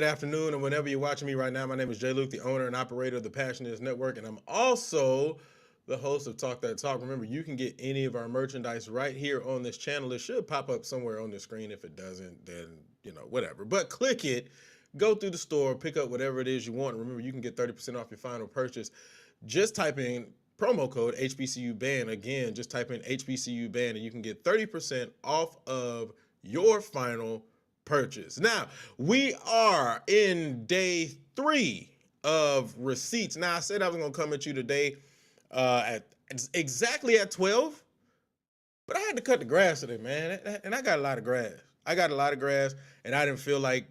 afternoon, and whenever you're watching me right now. My name is Jay Luke, the owner and operator of the Passionates Network, and I'm also the host of Talk That Talk. Remember, you can get any of our merchandise right here on this channel. It should pop up somewhere on the screen. If it doesn't, then, whatever. But click it, go through the store, pick up whatever it is you want. And remember, you can get 30% off your final purchase. Just type in promo code HBCUBAND. Again, just type in HBCUBAND, and you can get 30% off of your final purchase. Now, we are in day 3 of receipts. Now, I said I was going to come at you today at exactly at 12, but I had to cut the grass today, man. And I got a lot of grass. And I didn't feel like,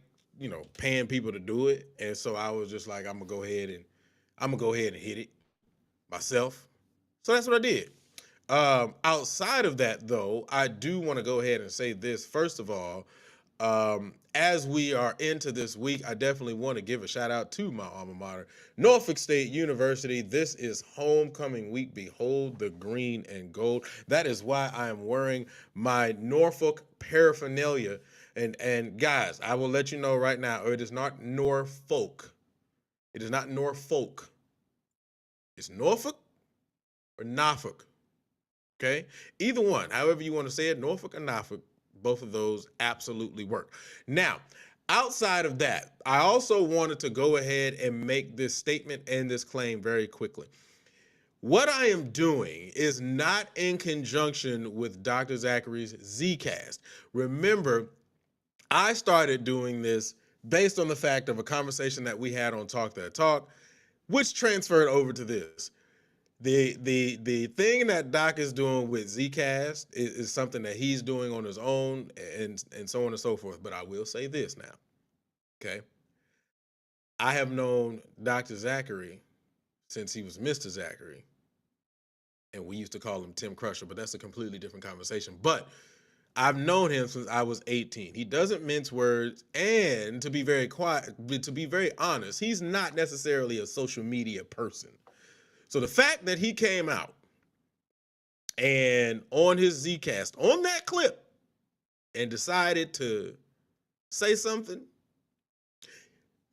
paying people to do it. And so I was just like, I'm going to go ahead and hit it myself. So that's what I did. Outside of that, though, I do want to go ahead and say this. First of all, as we are into this week, I definitely want to give a shout out to my alma mater, Norfolk State University. This is homecoming week. Behold the green and gold. That is why I am wearing my Norfolk paraphernalia. And guys, I will let you know right now, it is not Norfolk. It is not Norfolk. It's Norfolk or Norfolk. Okay? Either one, however you want to say it, Norfolk or Norfolk, both of those absolutely work. Now, outside of that, I also wanted to go ahead and make this statement and this claim very quickly. What I am doing is not in conjunction with Dr. Zachary's Zcast. Remember, I started doing this based on the fact of a conversation that we had on Talk That Talk, which transferred over to this. The thing that Doc is doing with Zcast is something that he's doing on his own, and so on and so forth. But I will say this now, okay? I have known Dr. Zachary since he was Mr. Zachary, and we used to call him Tim Crusher, but that's a completely different conversation. But I've known him since I was 18. He doesn't mince words, and to be very honest, he's not necessarily a social media person. So the fact that he came out and on his Zcast, on that clip, and decided to say something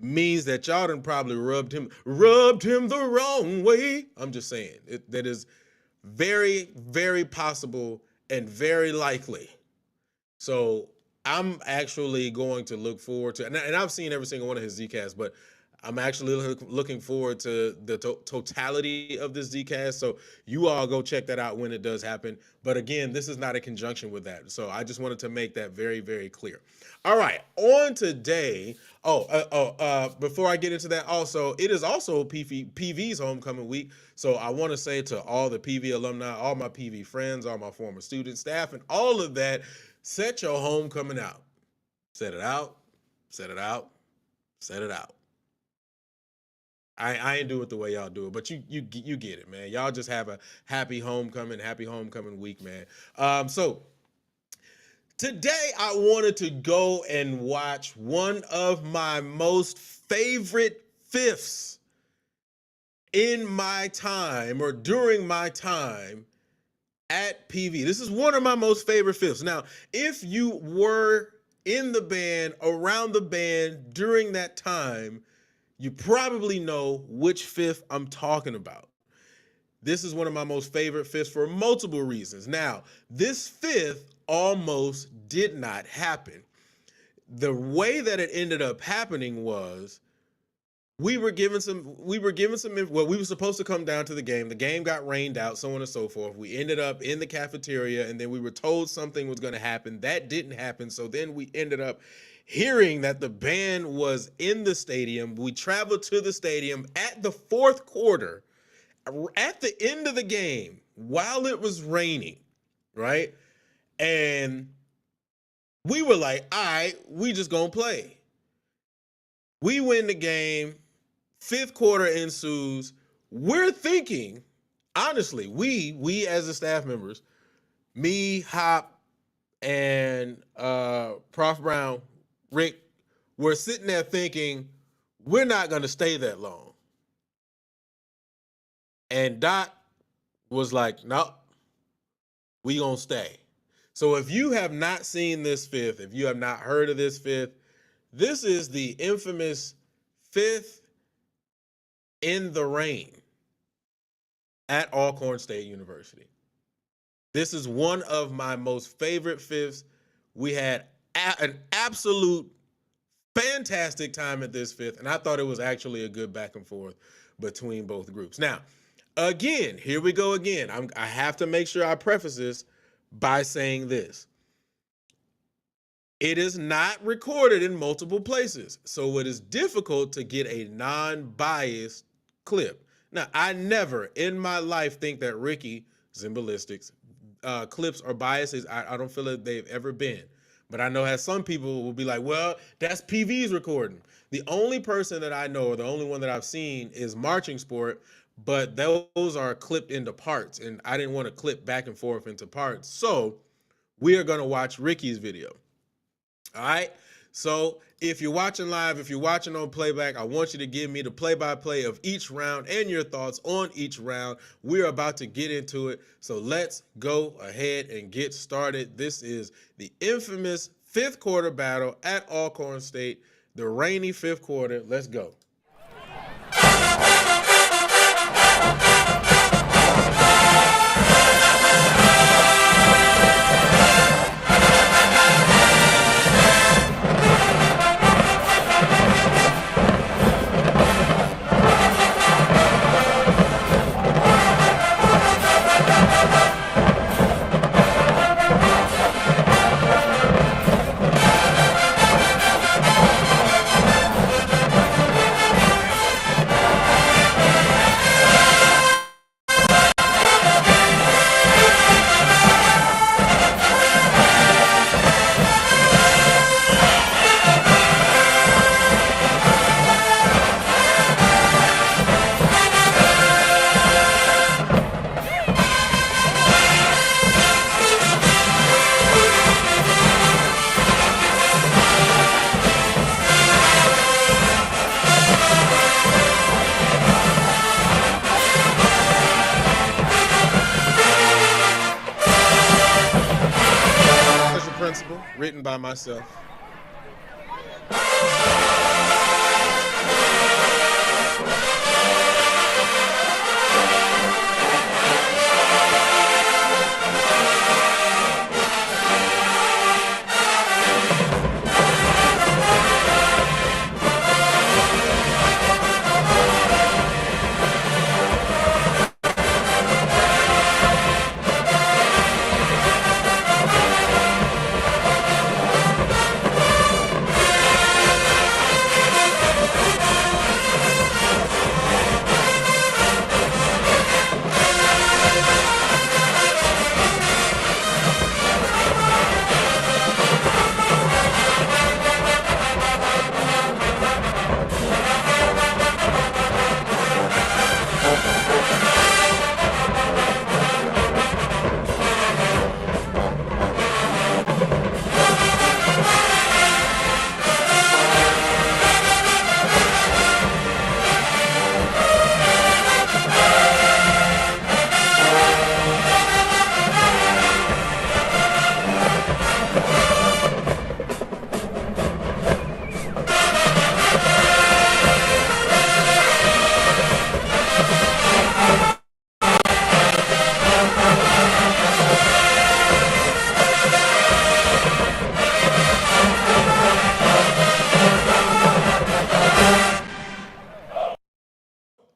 means that y'all done probably rubbed him the wrong way. I'm just saying. That is very, very possible and very likely. So I'm actually going to look forward to, and I've seen every single one of his Zcasts, but I'm actually looking forward to the totality of this Zcast. So you all go check that out when it does happen. But again, this is not in conjunction with that. So I just wanted to make that very, very clear. All right, on today. Before I get into that, also, it is also PV's homecoming week. So I want to say to all the PV alumni, all my PV friends, all my former students, staff, and all of that, set your homecoming out. Set it out, set it out, set it out. I ain't do it the way y'all do it, but you get it, man. Y'all just have a happy homecoming week, man. So today I wanted to go and watch one of my most favorite fifths in my time or during my time at PV. This is one of my most favorite fifths. Now, if you were in the band, around the band during that time, you probably know which fifth I'm talking about. This is one of my most favorite fifths for multiple reasons. Now, this fifth almost did not happen. The way that it ended up happening was we were supposed to come down to the game. The game got rained out, so on and so forth. We ended up in the cafeteria, and then we were told something was going to happen. That didn't happen, so then we ended up hearing that the band was in the stadium. We traveled to the stadium at the fourth quarter, at the end of the game, while it was raining, right? And we were like, all right, we just gonna play. We win the game. Fifth quarter ensues. We're thinking, honestly, we as the staff members, me, Hop, and Prof. Brown, Rick, we're sitting there thinking, we're not going to stay that long. And Doc was like, no, we going to stay. So if you have not seen this fifth, if you have not heard of this fifth, This is the infamous fifth in the rain at Alcorn State University. This is one of my most favorite fifths. We had an absolute fantastic time at this fifth, and I thought it was actually a good back and forth between both groups. Now, again, here we go again. I have to make sure I preface this by saying this. It is not recorded in multiple places, so it is difficult to get a non-biased clip. Now, I never in my life think that Ricky Zimbalistics clips or biases. I don't feel that they've ever been. But I know how some people will be like, well, that's PV's recording. The only person that I know, or the only one that I've seen, is Marching Sport, but those are clipped into parts, and I didn't want to clip back and forth into parts. So we are going to watch Ricky's video. All right. So if you're watching live, if you're watching on playback, I want you to give me the play-by-play of each round and your thoughts on each round. We're about to get into it. So let's go ahead and get started. This is the infamous fifth quarter battle at Alcorn State, the rainy fifth quarter. Let's go. Principle, written by myself.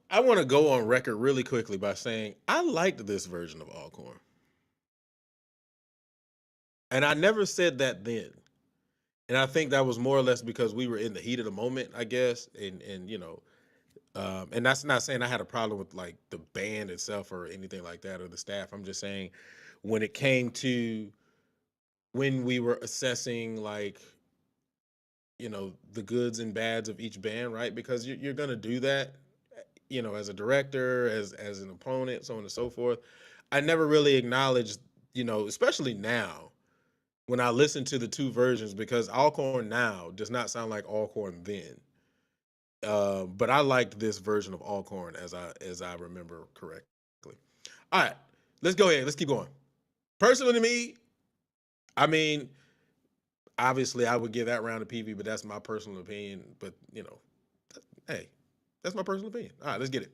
I want to go on record really quickly by saying I liked this version of Alcorn. And I never said that then. And I think that was more or less because we were in the heat of the moment, I guess. And you know, and that's not saying I had a problem with like the band itself or anything like that or the staff. I'm just saying when it came to when we were assessing like, you know, the goods and bads of each band, right? Because you're going to do that, you know, as a director, as an opponent, so on and so forth. I never really acknowledged, you know, especially now when I listen to the two versions, because Alcorn now does not sound like Alcorn then. But I liked this version of Alcorn as I remember correctly. All right, let's go ahead. Let's keep going. Personally, to me, I mean, Obviously, I would give that round to PV, but that's my personal opinion. But hey, that's my personal opinion. All right, let's get it.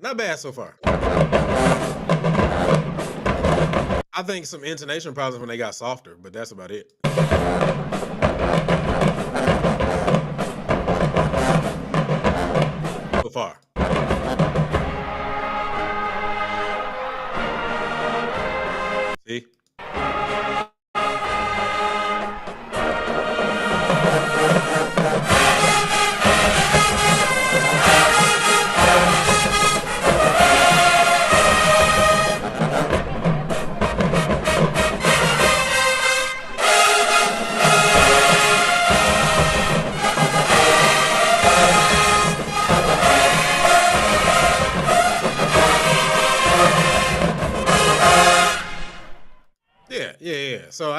Not bad so far. I think some intonation problems when they got softer, but that's about it. So far. See? Yeah, yeah, yeah. So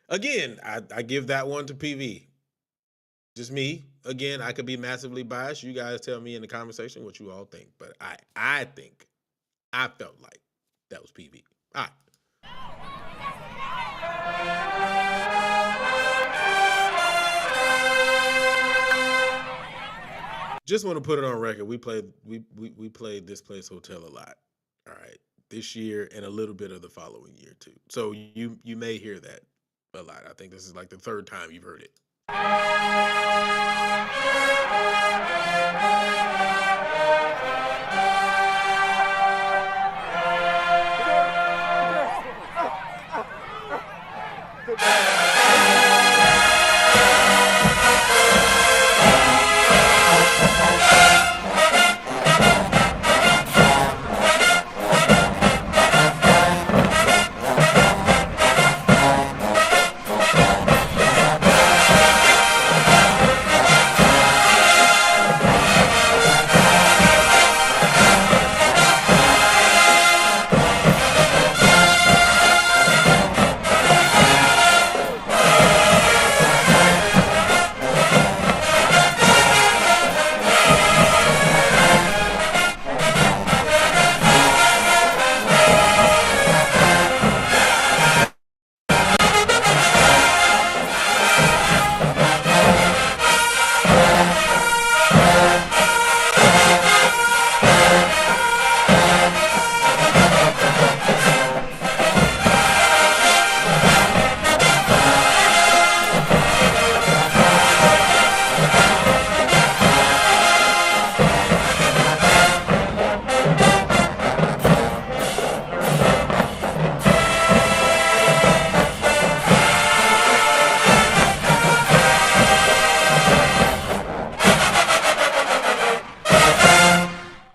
again, I give that one to PV. Just me. Again, I could be massively biased. You guys tell me in the conversation what you all think, but I think I felt like that was PV. All right. Just want to put it on record. We played this place hotel a lot. All right. This year and a little bit of the following year too. So you may hear that a lot. I think this is like the third time you've heard it.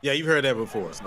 Yeah, you've heard that before. So.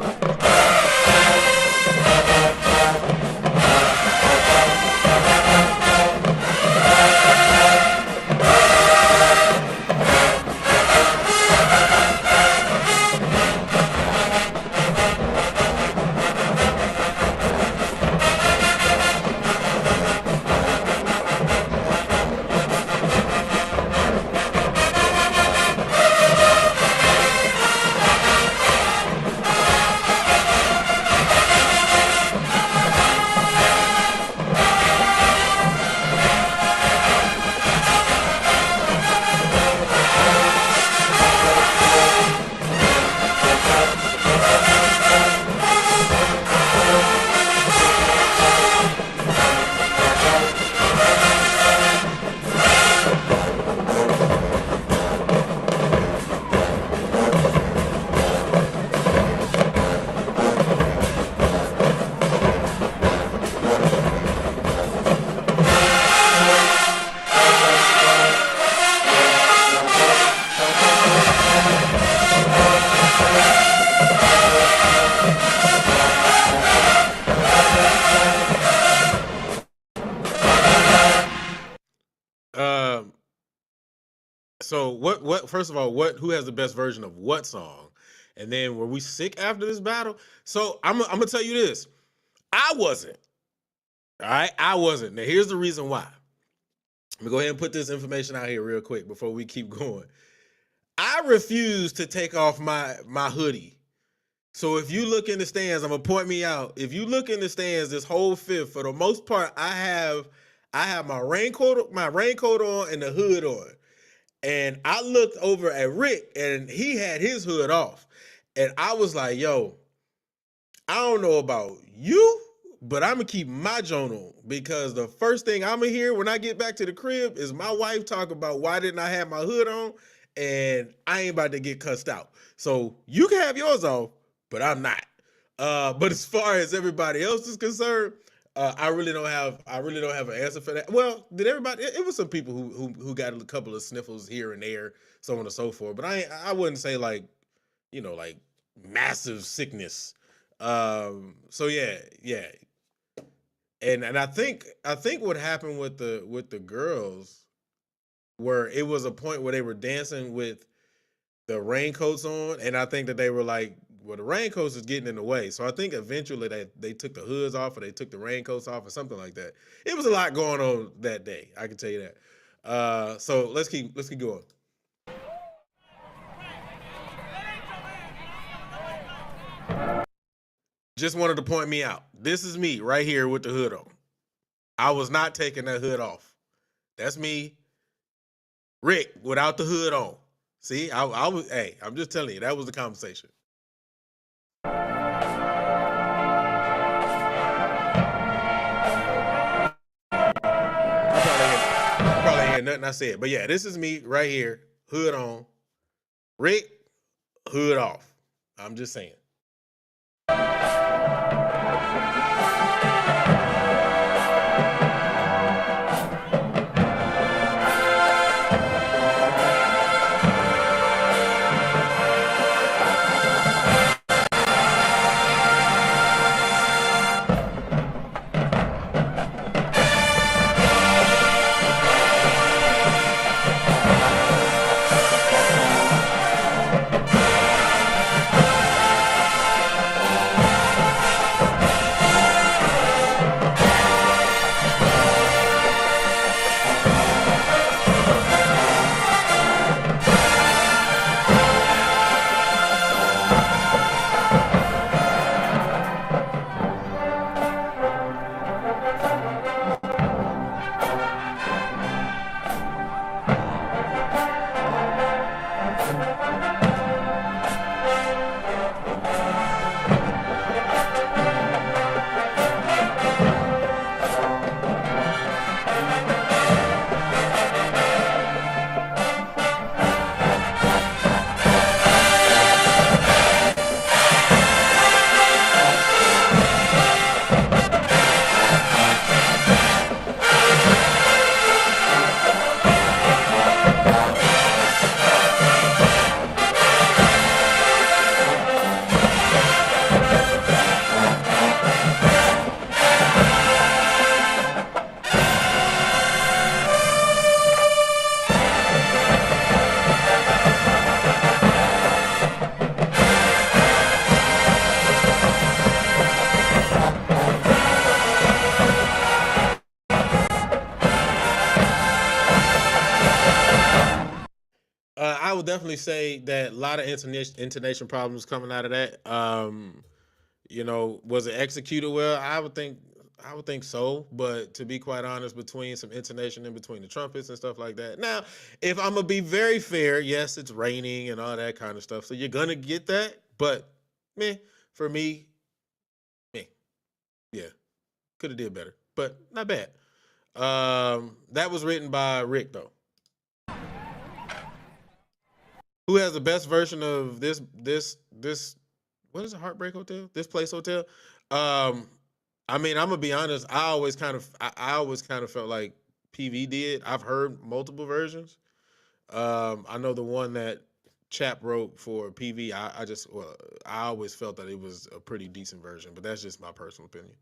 So what first of all, who has the best version of what song? And then were we sick after this battle? So I'm gonna tell you this. I wasn't. All right, I wasn't. Now here's the reason why. Let me go ahead and put this information out here real quick before we keep going. I refuse to take off my hoodie. So if you look in the stands, I'm gonna point me out. If you look in the stands, this whole fifth, for the most part, I have my raincoat on and the hood on. And I looked over at Rick and he had his hood off. And I was like, yo, I don't know about you, but I'm gonna keep my joint on, because the first thing I'm gonna hear when I get back to the crib is my wife talk about why didn't I have my hood on, and I ain't about to get cussed out. So you can have yours off, but I'm not. But as far as everybody else is concerned, I really don't have an answer for that. Well, did everybody? It was some people who got a couple of sniffles here and there, so on and so forth. But I wouldn't say like massive sickness. So yeah. And I think what happened with the girls, where it was a point where they were dancing with the raincoats on, and I think that they were like, well, the raincoats is getting in the way. So I think eventually they took the hoods off, or they took the raincoats off, or something like that. It was a lot going on that day, I can tell you that. So let's keep going. Just wanted to point me out. This is me right here with the hood on. I was not taking that hood off. That's me, Rick, without the hood on. See, I was. Hey, I'm just telling you, that was the conversation. You probably hear nothing I said. But yeah, this is me right here, hood on. Rick, hood off. I'm just saying. I would definitely say that a lot of intonation problems coming out of that. Was it executed well? I would think so, but to be quite honest, between some intonation in between the trumpets and stuff like that. Now, if I'm gonna be very fair, yes, it's raining and all that kind of stuff, so you're gonna get that. But for me, yeah, could have did better, but not bad. That was written by Rick though. Who has the best version of this what is it, Heartbreak Hotel? This Place Hotel? I'm gonna be honest, I always kind of felt like PV did. I've heard multiple versions. I know the one that Chap wrote for PV, I always felt that it was a pretty decent version, but that's just my personal opinion.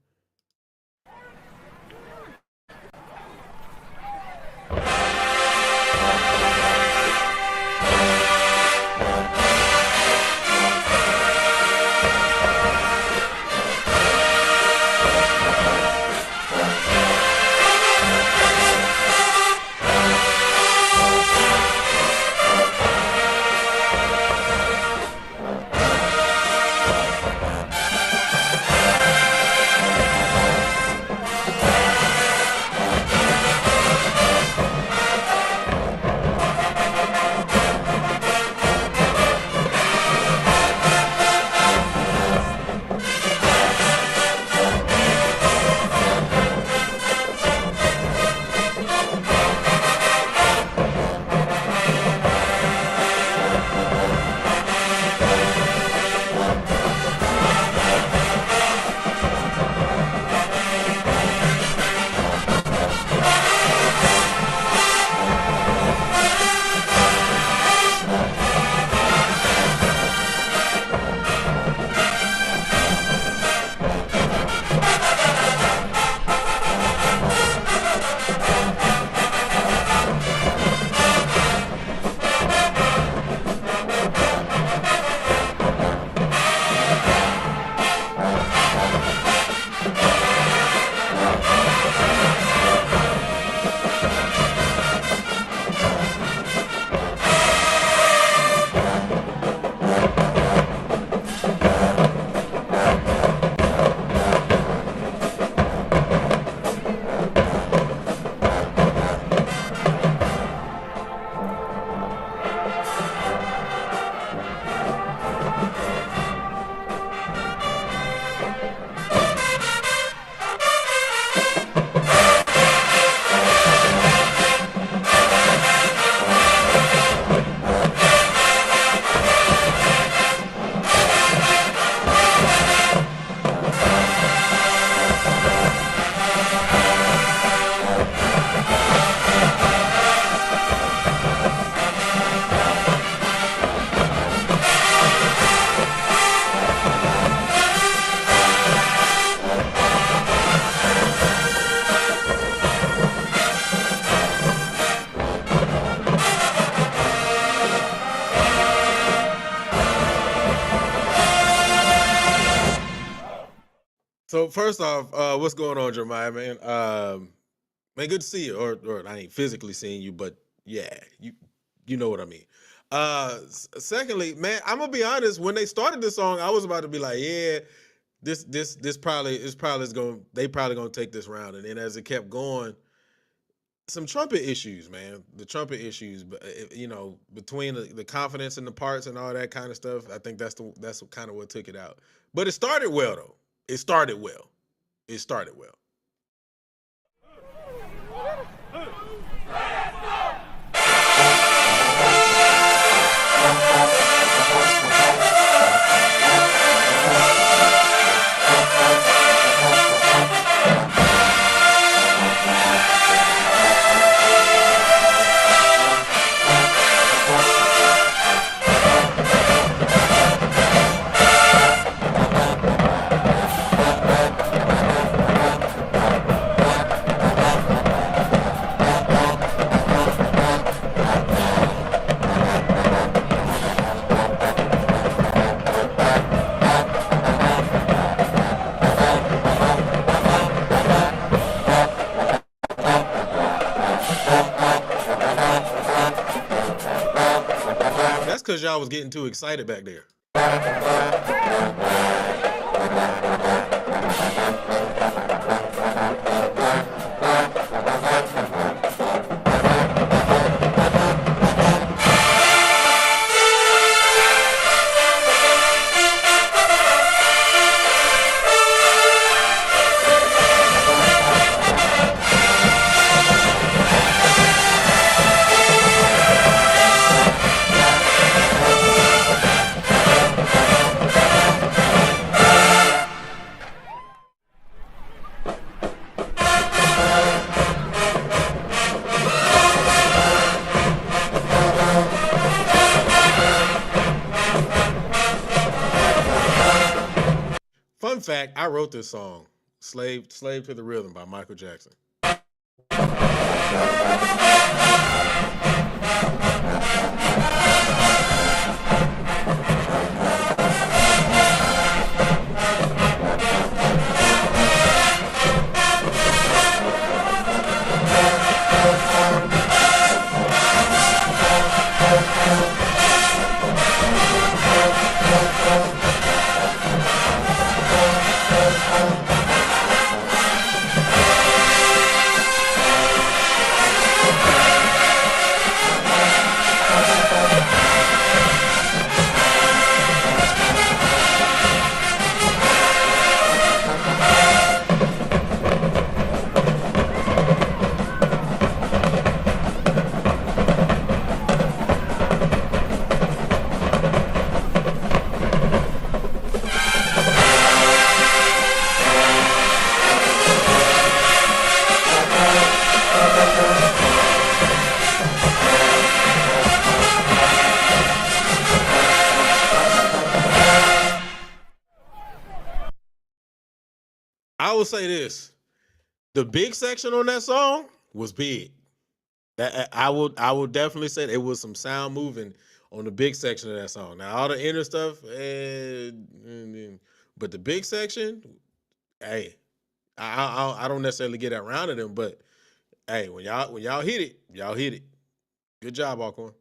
So first off, what's going on, Jeremiah, man? Man, good to see you. Or I ain't physically seeing you, but yeah, you know what I mean. Secondly, man, I'm gonna be honest. When they started this song, I was about to be like, yeah, this probably is going. They probably gonna take this round. And then as it kept going, some trumpet issues, man. The trumpet issues, but between the confidence in the parts and all that kind of stuff, I think that's kind of what took it out. But it started well though. It started well. It started well. That's because y'all was getting too excited back there. Fun fact, I wrote this song, Slave to the Rhythm by Michael Jackson. I will say this: the big section on that song was big. I will definitely say it was some sound moving on the big section of that song. Now all the inner stuff, but the big section, hey, I don't necessarily get around to them, but hey, when y'all hit it, y'all hit it. Good job, Alcorn.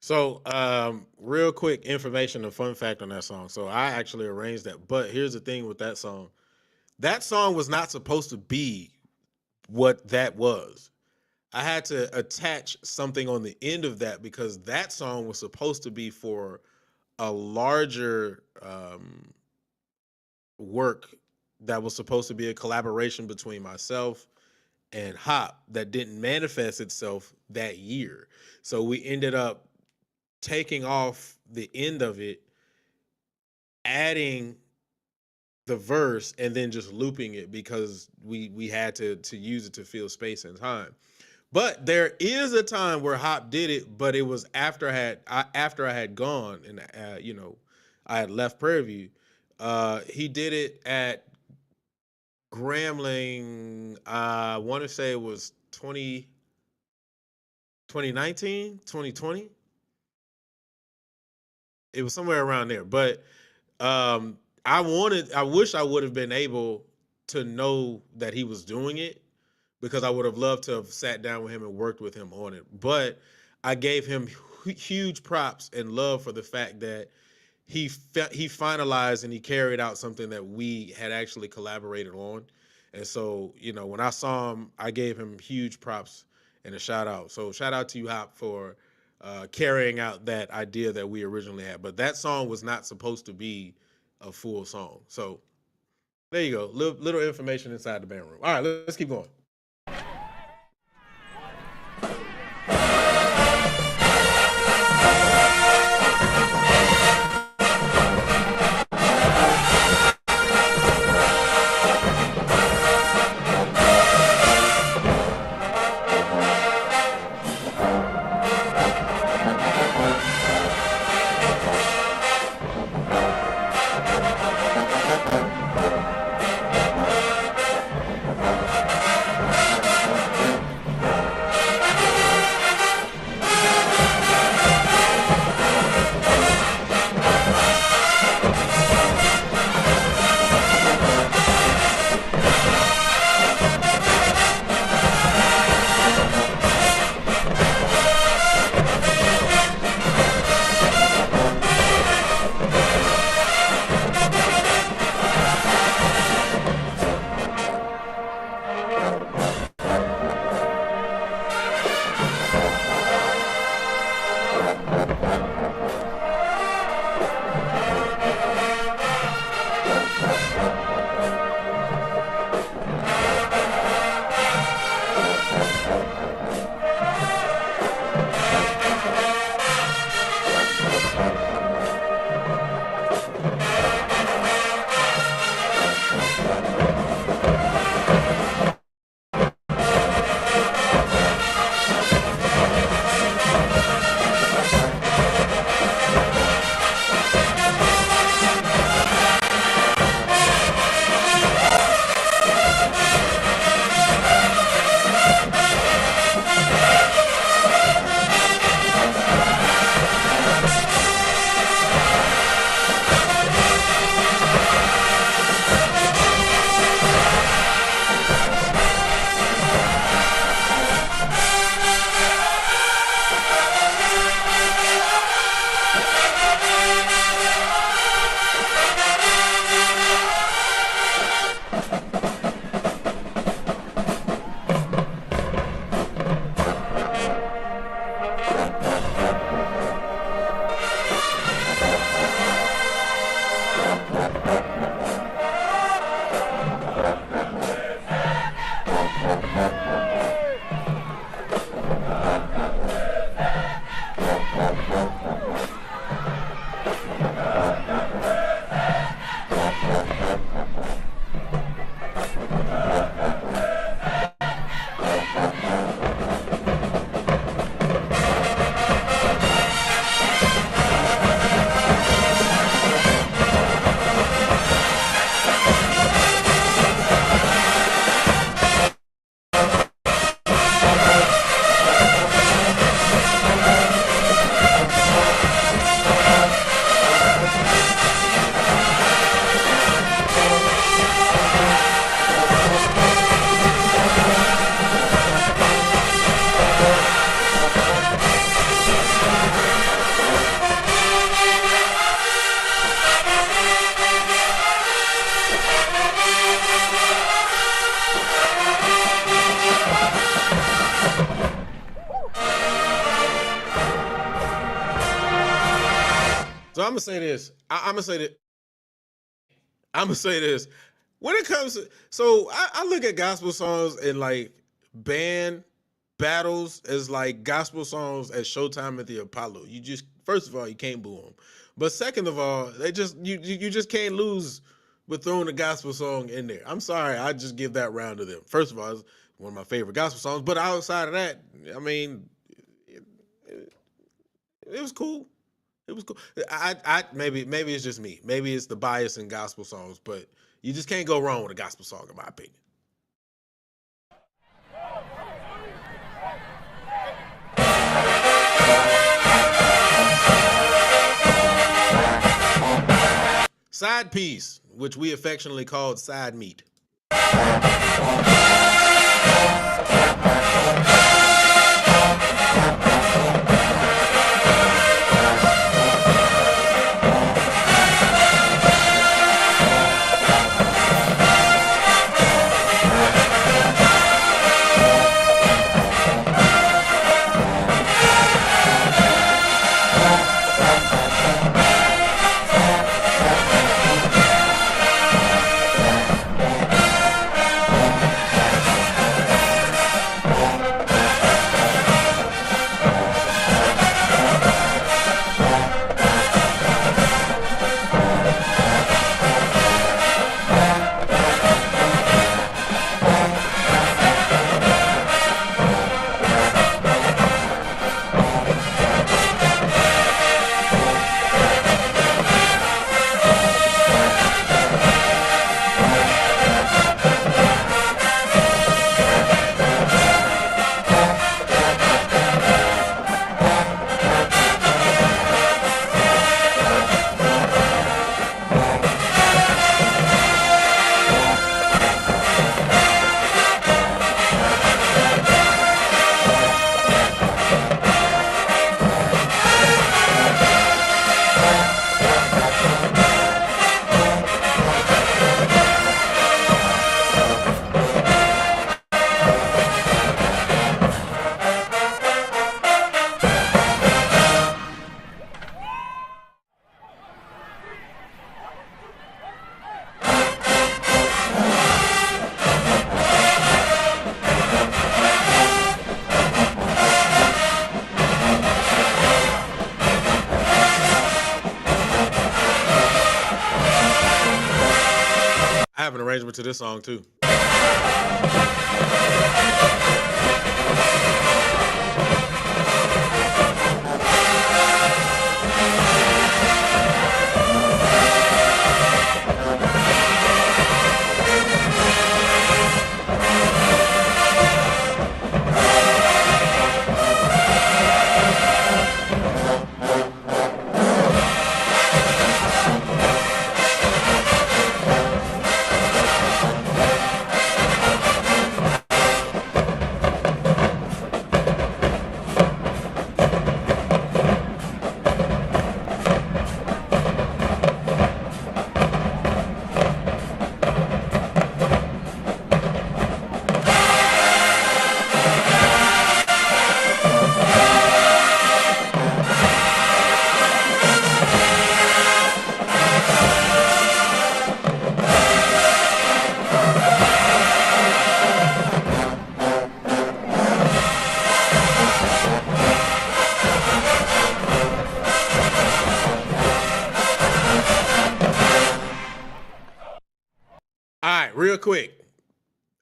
So, real quick information and fun fact on that song. So, I actually arranged that. But here's the thing with that song: that song was not supposed to be what that was. I had to attach something on the end of that because that song was supposed to be for a larger work that was supposed to be a collaboration between myself and Hop that didn't manifest itself that year. So we ended up taking off the end of it, adding the verse, and then just looping it because we had to use it to fill space and time. But there is a time where Hop did it, but it was after I had gone and I had left Prairie View. He did it at Grambling. I want to say it was 2019, 2020. It was somewhere around there. But I wish I would have been able to know that he was doing it because I would have loved to have sat down with him and worked with him on it. But I gave him huge props and love for the fact that he finalized and he carried out something that we had actually collaborated on. And so, when I saw him, I gave him huge props and a shout out. So shout out to you, Hop, for carrying out that idea that we originally had. But that song was not supposed to be a full song. So there you go. Little information inside the band room. All right, let's keep going. I'm gonna say this. I'm gonna say that. I'm gonna say this. When it comes to, so I look at gospel songs and like band battles as like gospel songs at Showtime at the Apollo. You just, first of all, you can't boo them, but second of all, they just you just can't lose with throwing a gospel song in there. I'm sorry, I just give that round to them. First of all, it's one of my favorite gospel songs, but outside of that, I mean, it was cool. It was cool. I maybe it's just me. Maybe it's the bias in gospel songs, but you just can't go wrong with a gospel song, in my opinion. Side piece, which we affectionately called side meat. I have an arrangement to this song too. All right, real quick.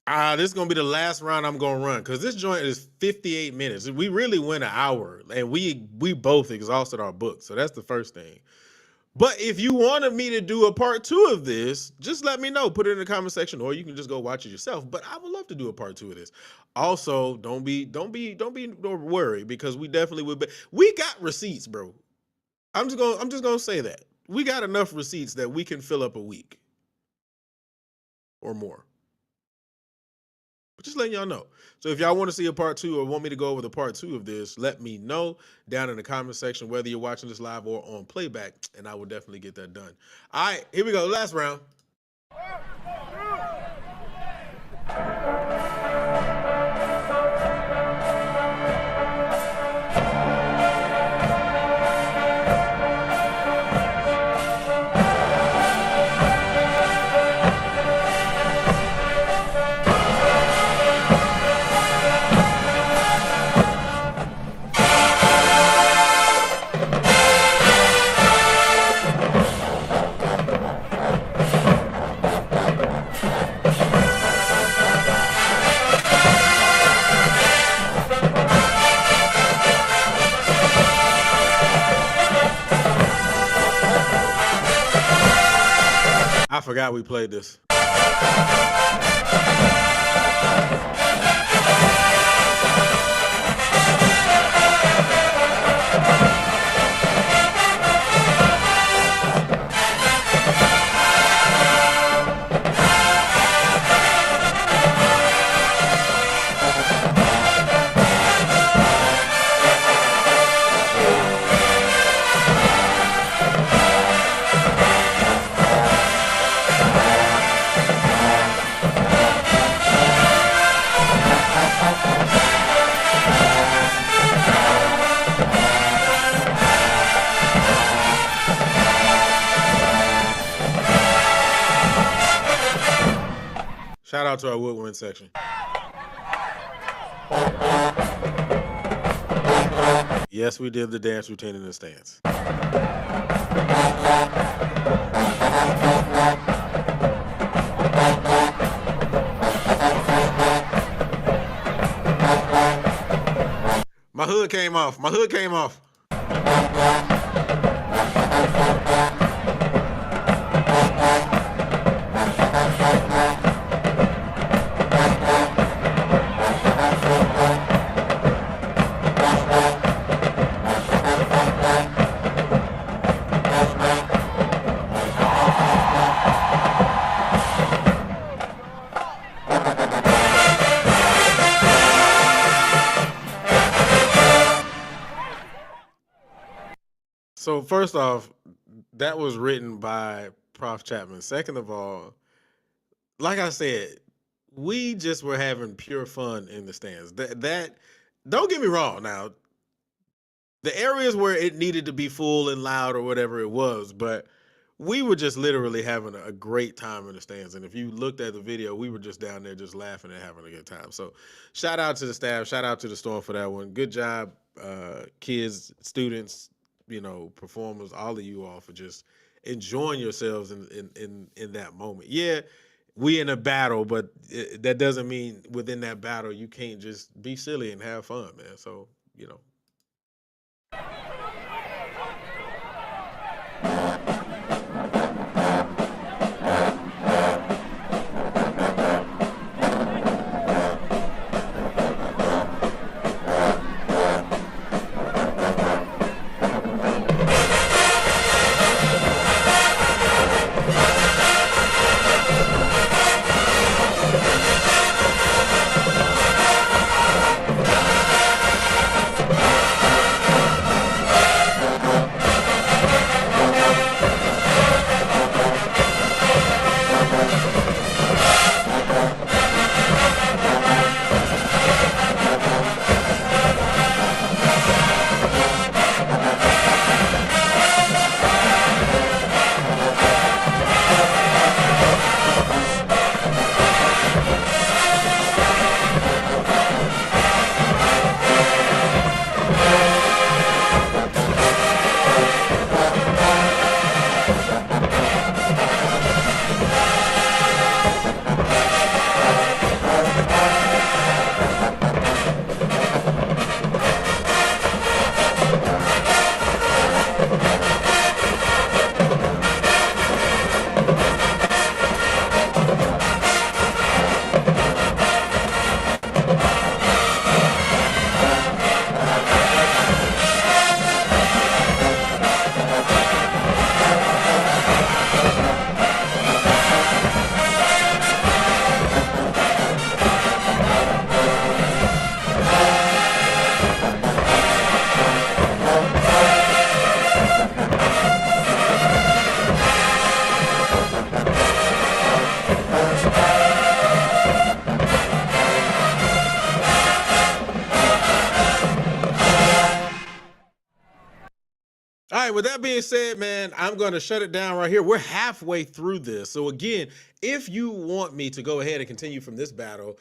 This is gonna be the last round I'm gonna run because this joint is 58 minutes. We really went an hour, and we both exhausted our book. So that's the first thing. But if you wanted me to do a part 2 of this, just let me know. Put it in the comment section, or you can just go watch it yourself. But I would love to do a part 2 of this. Also, don't be worried because we definitely would. We got receipts, bro. I'm just gonna say that we got enough receipts that we can fill up a week or more. But just letting y'all know. So if y'all want to see a part 2 or want me to go over the part 2 of this, let me know down in the comment section, whether you're watching this live or on playback, and I will definitely get that done. All right, here we go. Last round. forgot we played this. Shout out to our woodwind section. Yes, we did the dance routine in the stands. My hood came off. My hood came off. So first off, that was written by Prof. Chapman. Second of all, like I said, we just were having pure fun in the stands. That don't get me wrong. Now, the areas where it needed to be full and loud or whatever it was, but we were just literally having a great time in the stands. And if you looked at the video, we were just down there just laughing and having a good time. So shout out to the staff, shout out to the Storm for that one. Good job, kids, students, performers, all of you all for just enjoying yourselves in that moment. Yeah, we in a battle, but that doesn't mean within that battle you can't just be silly and have fun, man. So, All right, with that being said, man, I'm going to shut it down right here. We're halfway through this. So, again, If you want me to go ahead and continue from this battle,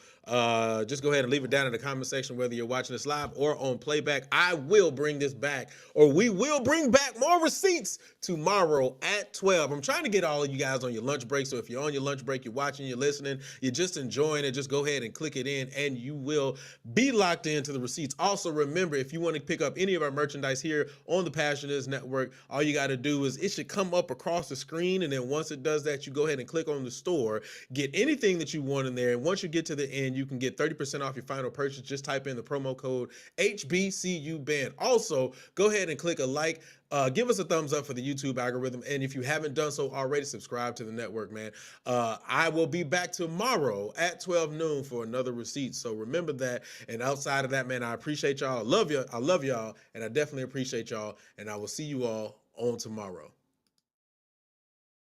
just go ahead and leave it down in the comment section, whether you're watching this live or on playback. I will bring this back, or we will bring back more receipts tomorrow at 12. I'm trying to get all of you guys on your lunch break. So if you're on your lunch break, you're watching, you're listening, you're just enjoying it, just go ahead and click it in and you will be locked into the receipts. Also, remember, if you want to pick up any of our merchandise here on the Passionist Network, all you got to do is it should come up across the screen. And then once it does that, you go ahead and click on the store, get anything that you want in there. And once you get to the end, you can get 30% off your final purchase. Just type in the promo code HBCUBand. Also, go ahead and click a like. Give us a thumbs up for the YouTube algorithm. And if you haven't done so already, subscribe to the network, man. I will be back tomorrow at 12 noon for another receipt. So remember that. And outside of that, man, I appreciate y'all. I love you. I love y'all. And I definitely appreciate y'all. And I will see you all on tomorrow.